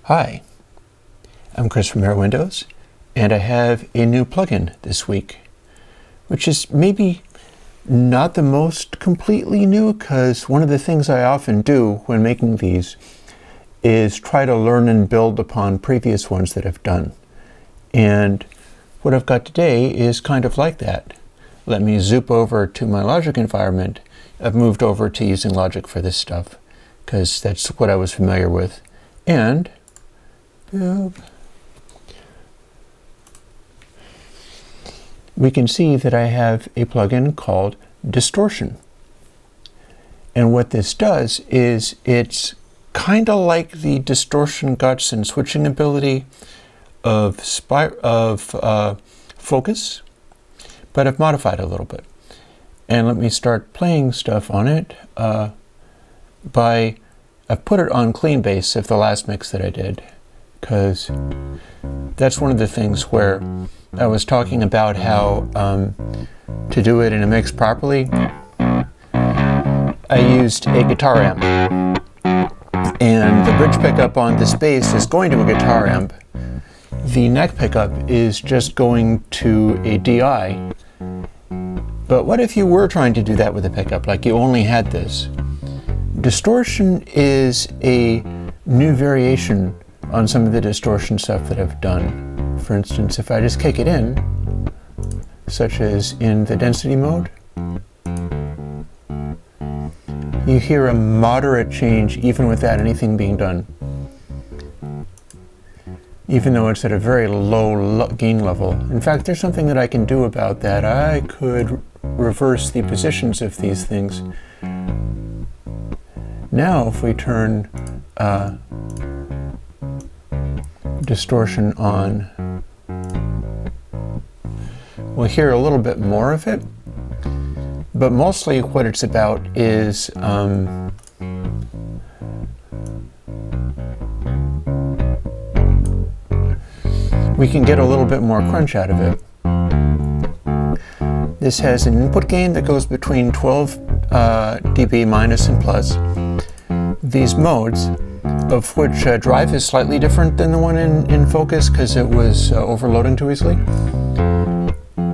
Hi, I'm Chris from Airwindows, and I have a new plugin this week, which is maybe not the most completely new, because one of the things I often do when making these is try to learn and build upon previous ones that I've done. And what I've got today is kind of like that. Let me zoom over to my Logic environment. I've moved over to using Logic for this stuff, because that's what I was familiar with. And we can see that I have a plugin called Distortion. And what this does is it's kind of like the distortion guts and switching ability of Focus, but I've modified it a little bit. And let me start playing stuff on it I've put it on clean bass of the last mix that I did, because that's one of the things where I was talking about how to do it in a mix properly. I used a guitar amp, and the bridge pickup on this bass is going to a guitar amp. The neck pickup is just going to a DI. But what if you were trying to do that with a pickup, like you only had this? Distortion is a new variation on some of the distortion stuff that I've done. For instance, if I just kick it in, such as in the density mode, you hear a moderate change even without anything being done, even though it's at a very low gain level. In fact, there's something that I can do about that. I could reverse the positions of these things. Now, if we turn distortion on, we'll hear a little bit more of it, but mostly what it's about is we can get a little bit more crunch out of it. This has an input gain that goes between 12 dB minus and plus. These modes, of which drive is slightly different than the one in Focus because it was overloading too easily.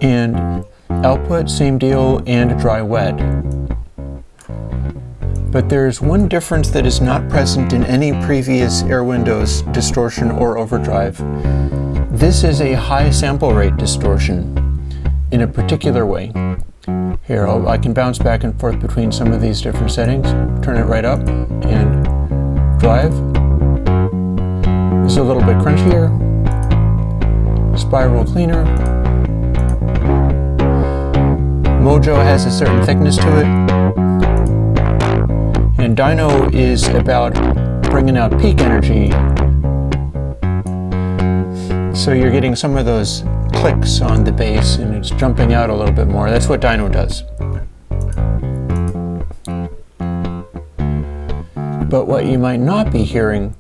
And output, same deal, and dry wet. But there's one difference that is not present in any previous Airwindows distortion or overdrive. This is a high sample rate distortion in a particular way. Here, I can bounce back and forth between some of these different settings. Turn it right up and drive. It's a little bit crunchier. Spiral cleaner. Mojo has a certain thickness to it. And Dyno is about bringing out peak energy. So you're getting some of those clicks on the bass and it's jumping out a little bit more. That's what Dyno does. But what you might not be hearing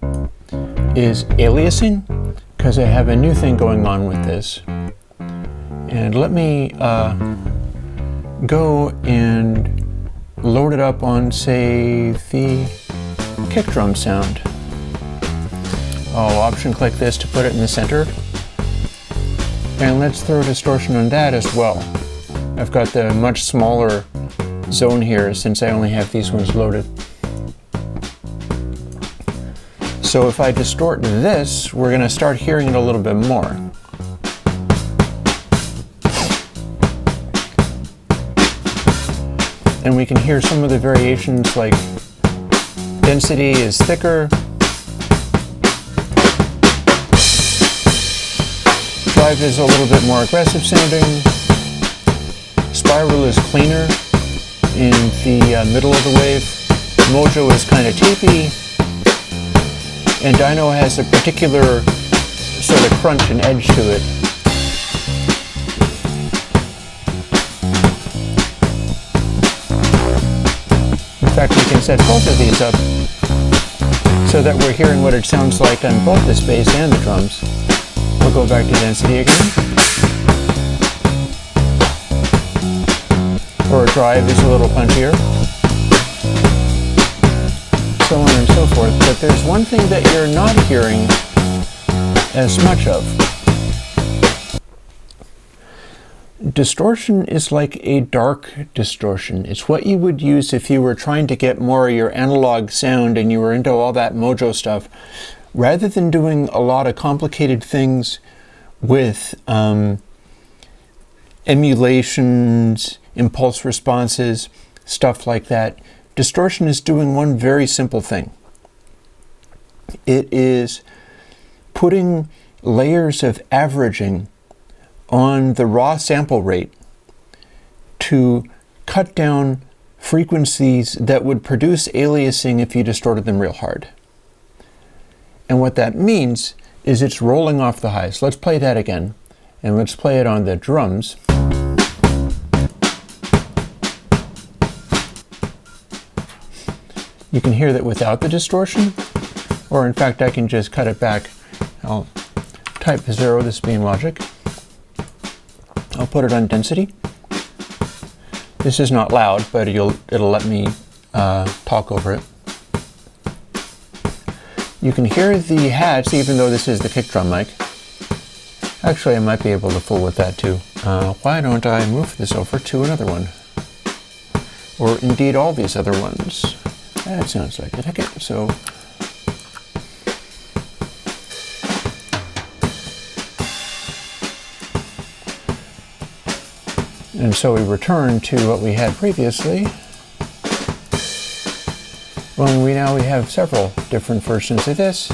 is aliasing, because I have a new thing going on with this. And let me go and load it up on, say, the kick drum sound. I'll option click this to put it in the center. And let's throw distortion on that as well. I've got the much smaller zone here since I only have these ones loaded. So if I distort this, we're going to start hearing it a little bit more. And we can hear some of the variations, like density is thicker, drive is a little bit more aggressive sounding, spiral is cleaner in the middle of the wave, Mojo is kind of tapey, and Dyno has a particular sort of crunch and edge to it. In fact, we can set both of these up so that we're hearing what it sounds like on both the bass and the drums. We'll go back to density again. Or drive is a little punchier. so on and so forth. But there's one thing that you're not hearing as much of. Distortion is like a dark distortion. It's what you would use if you were trying to get more of your analog sound and you were into all that mojo stuff. Rather than doing a lot of complicated things with emulations, impulse responses, stuff like that, distortion is doing one very simple thing. It is putting layers of averaging on the raw sample rate to cut down frequencies that would produce aliasing if you distorted them real hard. And what that means is it's rolling off the highs. Let's play that again, and let's play it on the drums. You can hear that without the distortion, or in fact I can just cut it back. I'll type 0, this being logic. I'll put it on density. This is not loud, but it'll let me talk over it. You can hear the hats even though this is the kick drum mic. Actually, I might be able to fool with that too. Why don't I move this over to another one? Or indeed all these other ones. That sounds like it. Okay, so and so we return to what we had previously. Well, we have several different versions of this,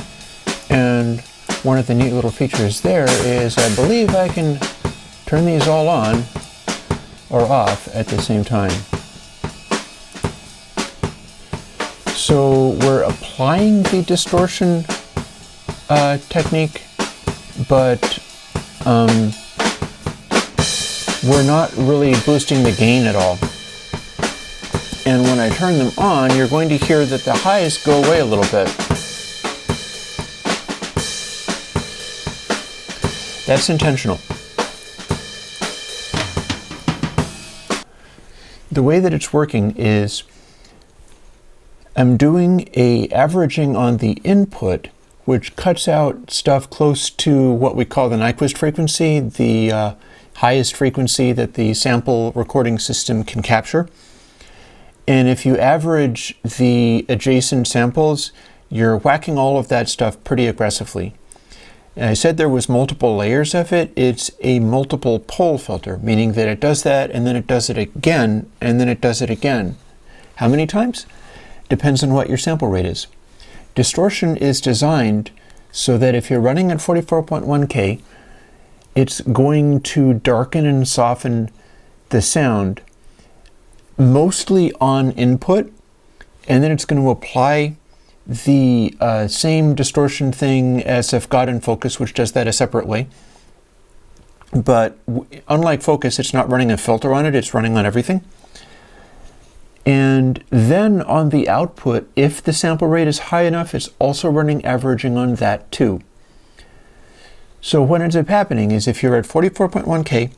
and one of the neat little features there is I believe I can turn these all on or off at the same time. So we're applying the distortion technique, but we're not really boosting the gain at all. And when I turn them on, you're going to hear that the highs go away a little bit. That's intentional. The way that it's working is I'm doing a averaging on the input, which cuts out stuff close to what we call the Nyquist frequency, the highest frequency that the sample recording system can capture. And if you average the adjacent samples, you're whacking all of that stuff pretty aggressively. And I said there was multiple layers of it. It's a multiple pole filter, meaning that it does that, and then it does it again, and then it does it again. How many times? Depends on what your sample rate is. Distortion is designed so that if you're running at 44.1K, it's going to darken and soften the sound mostly on input, and then it's going to apply the same distortion thing as if got in focus, which does that a separate way. But unlike focus, it's not running a filter on it, it's running on everything. And then on the output, if the sample rate is high enough, it's also running averaging on that too. So what ends up happening is if you're at 44.1K,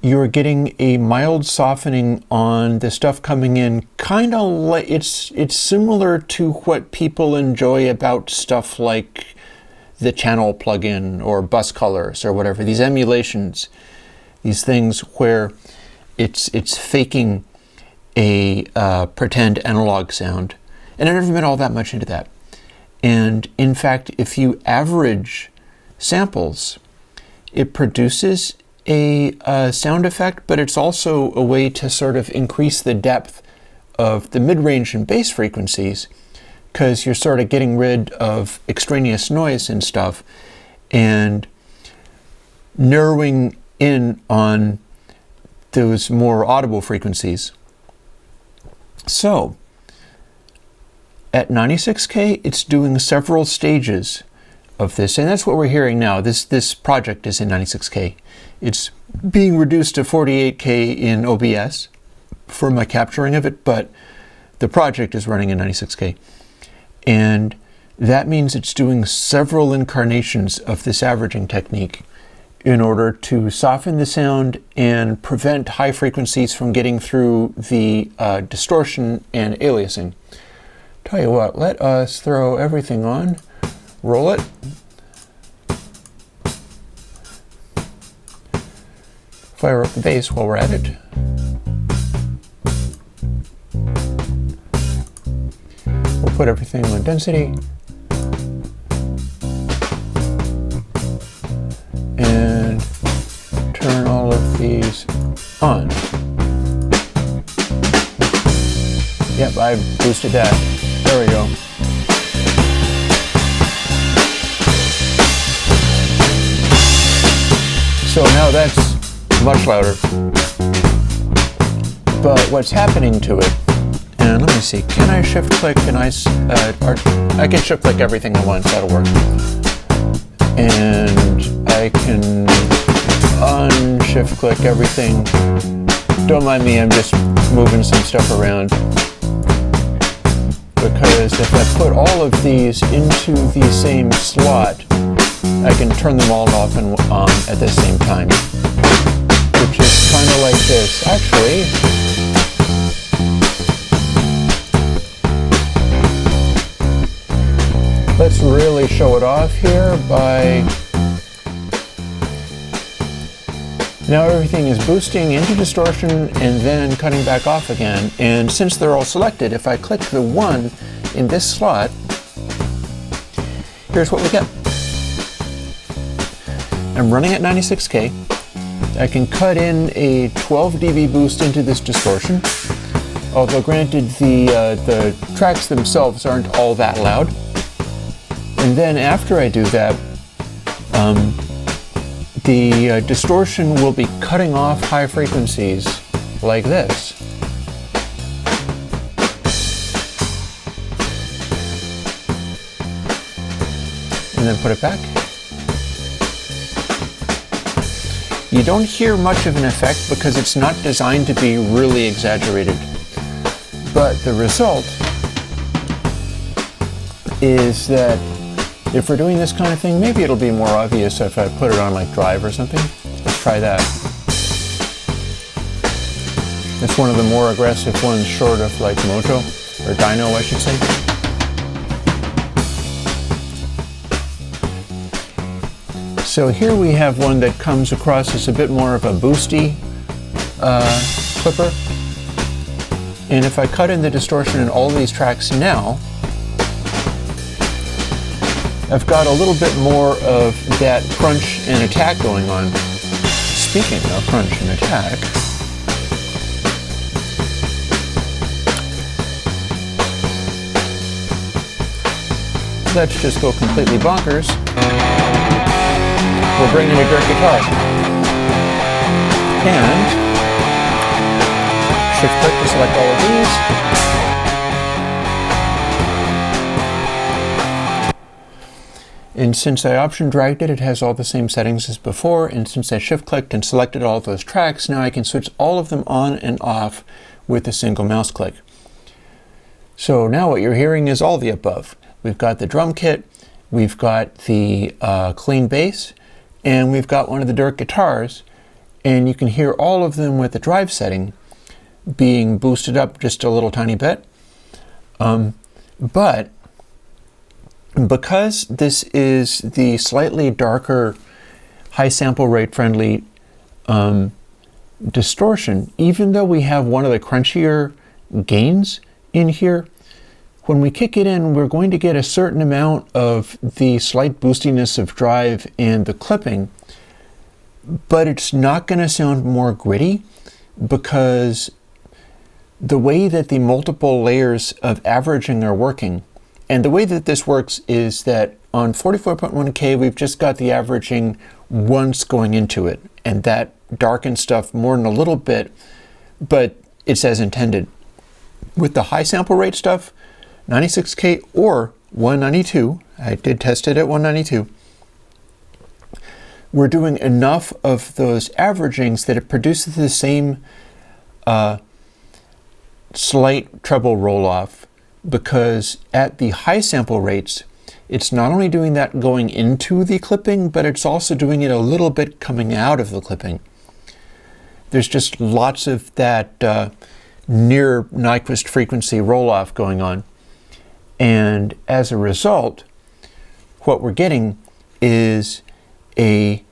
you're getting a mild softening on the stuff coming in, kind of like it's similar to what people enjoy about stuff like the channel plugin or bus colors or whatever, these emulations, these things where it's faking a pretend analog sound. And I've never been all that much into that. And in fact, if you average samples, it produces a sound effect, but it's also a way to sort of increase the depth of the mid-range and bass frequencies, because you're sort of getting rid of extraneous noise and stuff and narrowing in on those more audible frequencies. So at 96K, it's doing several stages of this, and that's what we're hearing now. This project is in 96K. It's being reduced to 48K in OBS for my capturing of it, but the project is running in 96K. And that means it's doing several incarnations of this averaging technique in order to soften the sound and prevent high frequencies from getting through the distortion and aliasing. Tell you what, let us throw everything on, roll it. Fire up the bass while we're at it. We'll put everything on density. And turn all of these on. Yep, I boosted that. There we go. So now that's much louder. But what's happening to it, and let me see, can I shift click and I can shift click everything at once, that'll work. And I can unshift click everything. Don't mind me, I'm just moving some stuff around. Because if I put all of these into the same slot, I can turn them all off and on at the same time. Which is kind of like this. Actually, let's really show it off here by... Now everything is boosting into distortion and then cutting back off again. And since they're all selected, if I click the one in this slot, here's what we get. I'm running at 96K. I can cut in a 12 dB boost into this distortion. Although granted, the tracks themselves aren't all that loud. And then after I do that, the distortion will be cutting off high frequencies like this. And then put it back. You don't hear much of an effect because it's not designed to be really exaggerated. But the result is that if we're doing this kind of thing, maybe it'll be more obvious if I put it on like Drive or something. Let's try that. It's one of the more aggressive ones short of like Moto, or Dyno I should say. So here we have one that comes across as a bit more of a boosty clipper. And if I cut in the distortion in all these tracks now, I've got a little bit more of that crunch and attack going on. Speaking of crunch and attack, let's just go completely bonkers. We'll bring in a dirt guitar. And shift click to select all of these. And since I option dragged it, it has all the same settings as before. And since I shift clicked and selected all of those tracks, now I can switch all of them on and off with a single mouse click. So now what you're hearing is all the above. We've got the drum kit, we've got the clean bass, and we've got one of the dirt guitars. And you can hear all of them with the drive setting being boosted up just a little tiny bit. But because this is the slightly darker, high sample rate friendly distortion, even though we have one of the crunchier gains in here, when we kick it in, we're going to get a certain amount of the slight boostiness of drive and the clipping, but it's not going to sound more gritty because the way that the multiple layers of averaging are working. And the way that this works is that on 44.1K, we've just got the averaging once going into it, and that darkens stuff more than a little bit, but it's as intended. With the high sample rate stuff, 96K or 192, I did test it at 192, we're doing enough of those averagings that it produces the same slight treble roll-off. Because at the high sample rates, it's not only doing that going into the clipping, but it's also doing it a little bit coming out of the clipping. There's just lots of that near Nyquist frequency roll-off going on. And as a result, what we're getting is a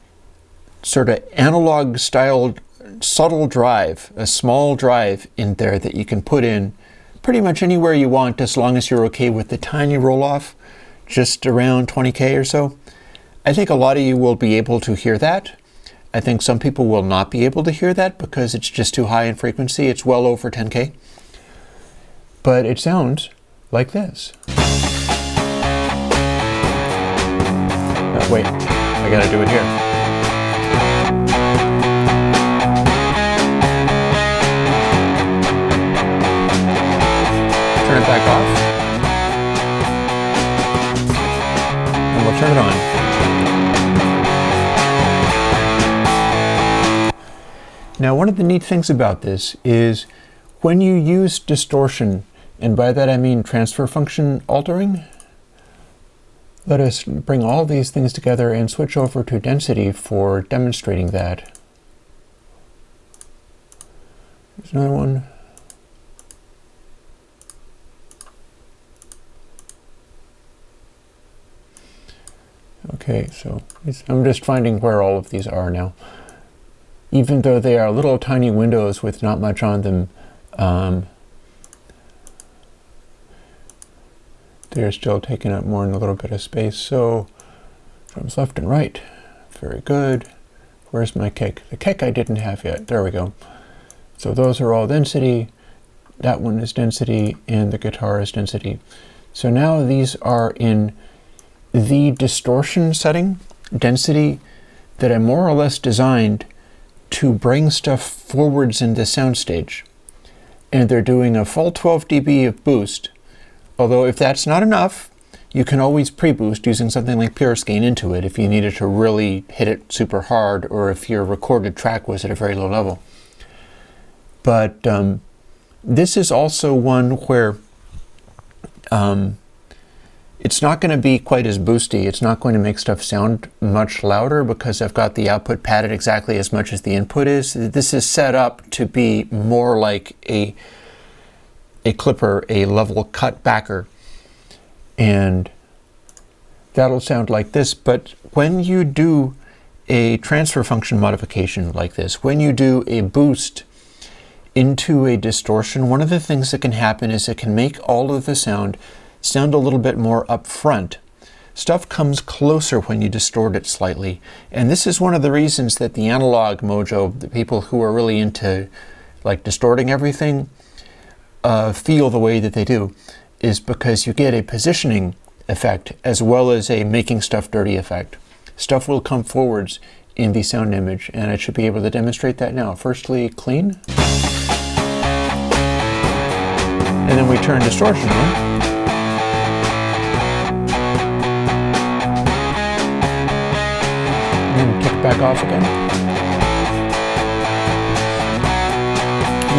sort of analog styled subtle drive, a small drive in there that you can put in pretty much anywhere you want, as long as you're okay with the tiny roll-off, just around 20K or so. I think a lot of you will be able to hear that. I think some people will not be able to hear that because it's just too high in frequency. It's well over 10K. But it sounds like this. Wait, I gotta do it here. Turn it back off. And we'll turn it on. Now, one of the neat things about this is when you use distortion, and by that I mean transfer function altering, let us bring all these things together and switch over to density for demonstrating that. There's another one. Okay, so I'm just finding where all of these are now. Even though they are little tiny windows with not much on them, they're still taking up more than a little bit of space. So drums left and right. Very good. Where's my kick? The kick I didn't have yet. There we go. So those are all density. That one is density, and the guitar is density. So now these are in the distortion setting, density, that I more or less designed to bring stuff forwards in the soundstage. And they're doing a full 12 dB of boost. Although if that's not enough, you can always pre-boost using something like Purist Gain into it if you needed to really hit it super hard, or if your recorded track was at a very low level. But this is also one where it's not going to be quite as boosty. It's not going to make stuff sound much louder because I've got the output padded exactly as much as the input is. This is set up to be more like a clipper, a level cut backer. And that'll sound like this. But when you do a transfer function modification like this, when you do a boost into a distortion, one of the things that can happen is it can make all of the sound a little bit more upfront. Stuff comes closer when you distort it slightly. And this is one of the reasons that the analog mojo, the people who are really into like distorting everything, feel the way that they do, is because you get a positioning effect as well as a making stuff dirty effect. Stuff will come forwards in the sound image, and I should be able to demonstrate that now. Firstly, clean. And then we turn distortion on. And kick back off again.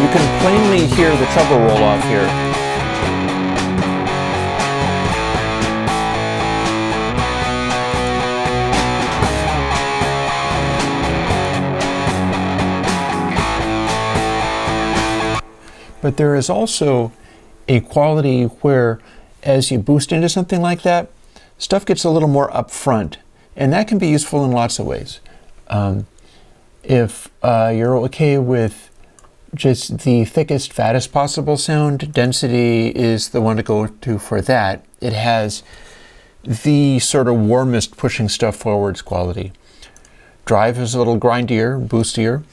You can plainly hear the treble roll off here. But there is also a quality where, as you boost into something like that, stuff gets a little more upfront, and that can be useful in lots of ways. If you're okay with just the thickest, fattest possible sound, density is the one to go to for that. It has the sort of warmest pushing stuff forwards quality. Drive is a little grindier, boostier.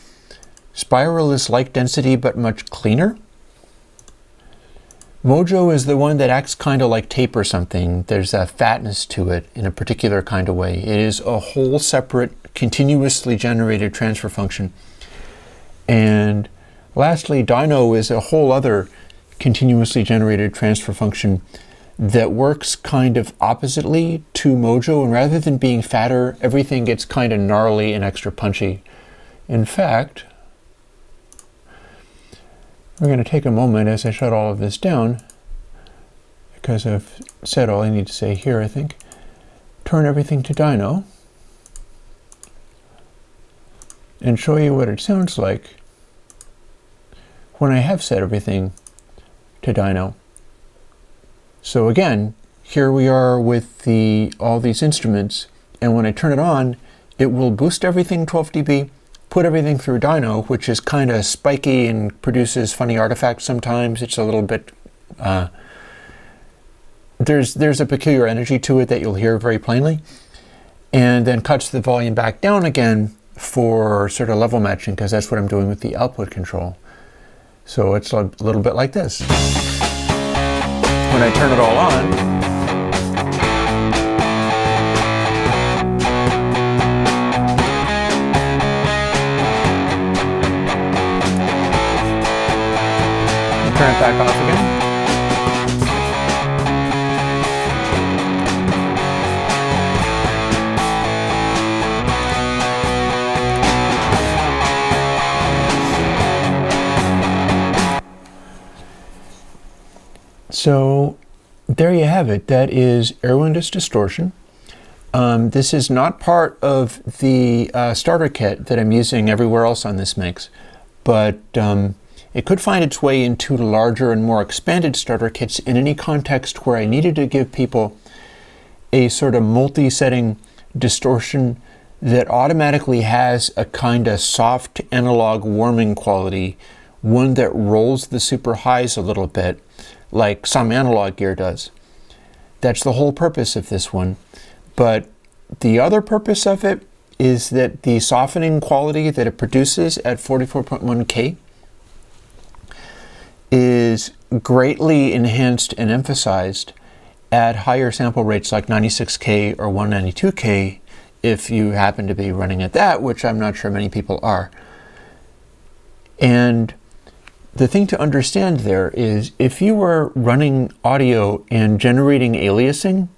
Spiral is like density, but much cleaner. Mojo is the one that acts kind of like tape or something. There's a fatness to it in a particular kind of way. It is a whole separate, continuously generated transfer function. And lastly, Dyno is a whole other continuously generated transfer function that works kind of oppositely to Mojo, and rather than being fatter, everything gets kind of gnarly and extra punchy. In fact, we're going to take a moment as I shut all of this down, because I've said all I need to say here, I think. Turn everything to Dyno and show you what it sounds like when I have set everything to Dyno. So again, here we are with all these instruments, and when I turn it on, it will boost everything 12 dB, put everything through dyno, which is kind of spiky and produces funny artifacts sometimes. It's a little bit, there's a peculiar energy to it that you'll hear very plainly, and then cuts the volume back down again for sort of level matching, because that's what I'm doing with the output control. So it's a little bit like this. When I turn it all on, turn it back off again. So there you have it. That is Airwindows Distortion. This is not part of the starter kit that I'm using everywhere else on this mix, but it could find its way into larger and more expanded starter kits in any context where I needed to give people a sort of multi-setting distortion that automatically has a kind of soft analog warming quality, one that rolls the super highs a little bit, like some analog gear does. That's the whole purpose of this one. But the other purpose of it is that the softening quality that it produces at 44.1K is greatly enhanced and emphasized at higher sample rates like 96K or 192K, if you happen to be running at that, which I'm not sure many people are. And the thing to understand there is, if you were running audio and generating aliasing,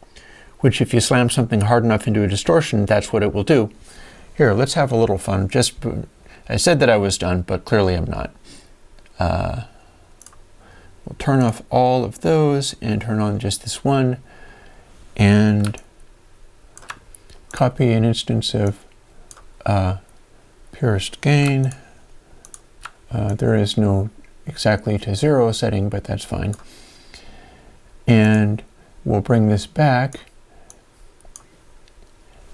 which if you slam something hard enough into a distortion, that's what it will do. Here, let's have a little fun. I said that I was done, but clearly I'm not. We'll turn off all of those and turn on just this one, and copy an instance of purest gain. There is no exactly to 0 setting, but that's fine. And we'll bring this back.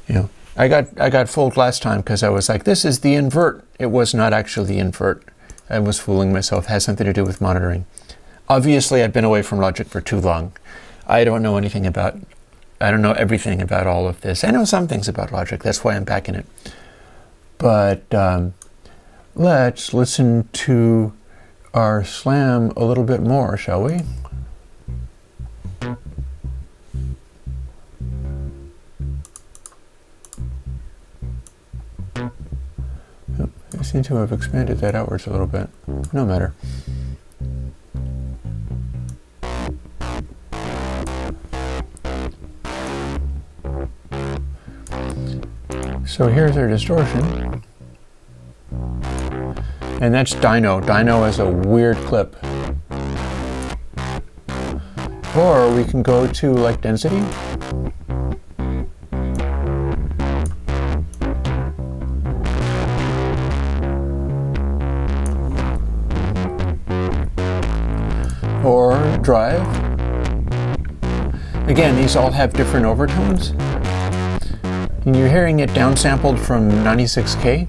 You know, I got fooled last time because I was like, this is the invert. It was not actually the invert. I was fooling myself. It has something to do with monitoring. Obviously, I've been away from Logic for too long. I don't know everything about all of this. I know some things about Logic. That's why I'm back in it. But let's listen to our slam a little bit more, shall we? I seem to have expanded that outwards a little bit. No matter. So here's our distortion. And that's dyno. Dyno is a weird clip. Or we can go to like density. Or drive. Again, these all have different overtones. And you're hearing it downsampled from 96K.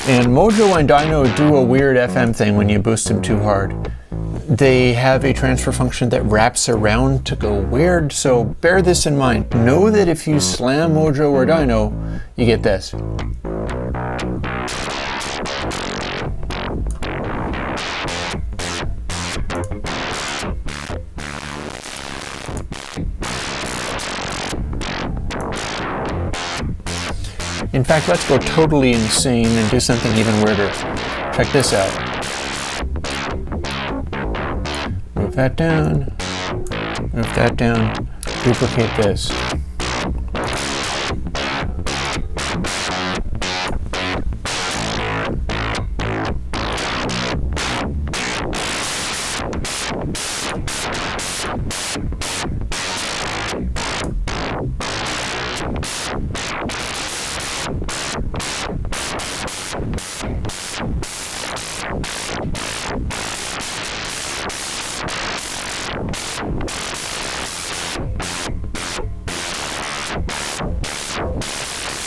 And Mojo and Dyno do a weird FM thing when you boost them too hard. They have a transfer function that wraps around to go weird, so bear this in mind. Know that if you slam Mojo or Dyno, you get this. In fact, let's go totally insane and do something even weirder. Check this out. Move that down, duplicate this.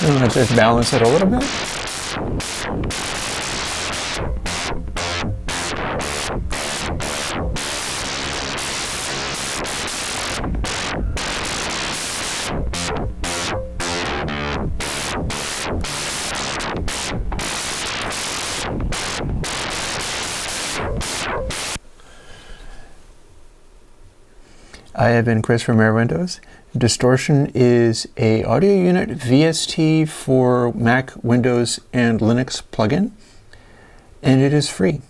Let's just balance it a little bit. I have been Chris from Airwindows. Distortion is a audio unit VST for Mac, Windows, and Linux plugin, and it is free.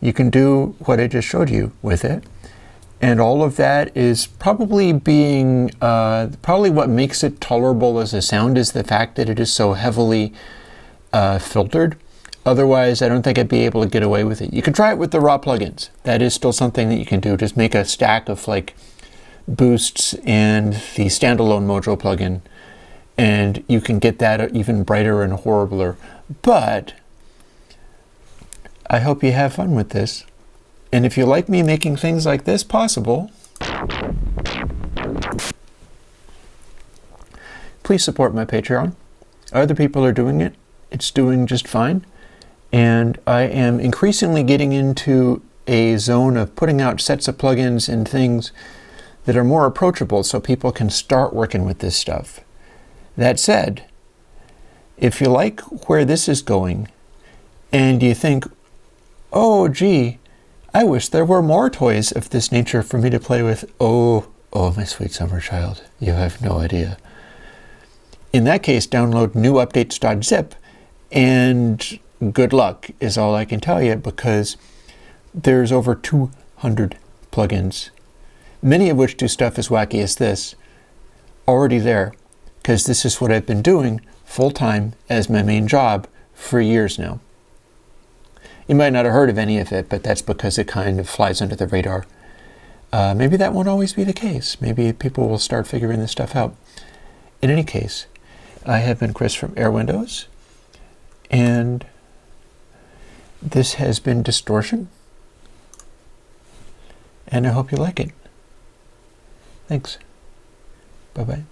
You can do what I just showed you with it, and all of that is probably probably what makes it tolerable as a sound is the fact that it is so heavily filtered. Otherwise, I don't think I'd be able to get away with it. You can try it with the raw plugins. That is still something that you can do. Just make a stack of like boosts and the standalone Mojo plugin, and you can get that even brighter and horribler. But I hope you have fun with this. And if you like me making things like this possible, please support my Patreon. Other people are doing it. It's doing just fine. And I am increasingly getting into a zone of putting out sets of plugins and things that are more approachable so people can start working with this stuff. That said, if you like where this is going and you think, oh gee, I wish there were more toys of this nature for me to play with, oh my sweet summer child, you have no idea. In that case, download newupdates.zip and good luck is all I can tell you, because there's over 200 plugins, many of which do stuff as wacky as this, already there, because this is what I've been doing full-time as my main job for years now. You might not have heard of any of it, but that's because it kind of flies under the radar. Maybe that won't always be the case. Maybe people will start figuring this stuff out. In any case, I have been Chris from Airwindows, and this has been Distortion, and I hope you like it. Thanks. Bye-bye.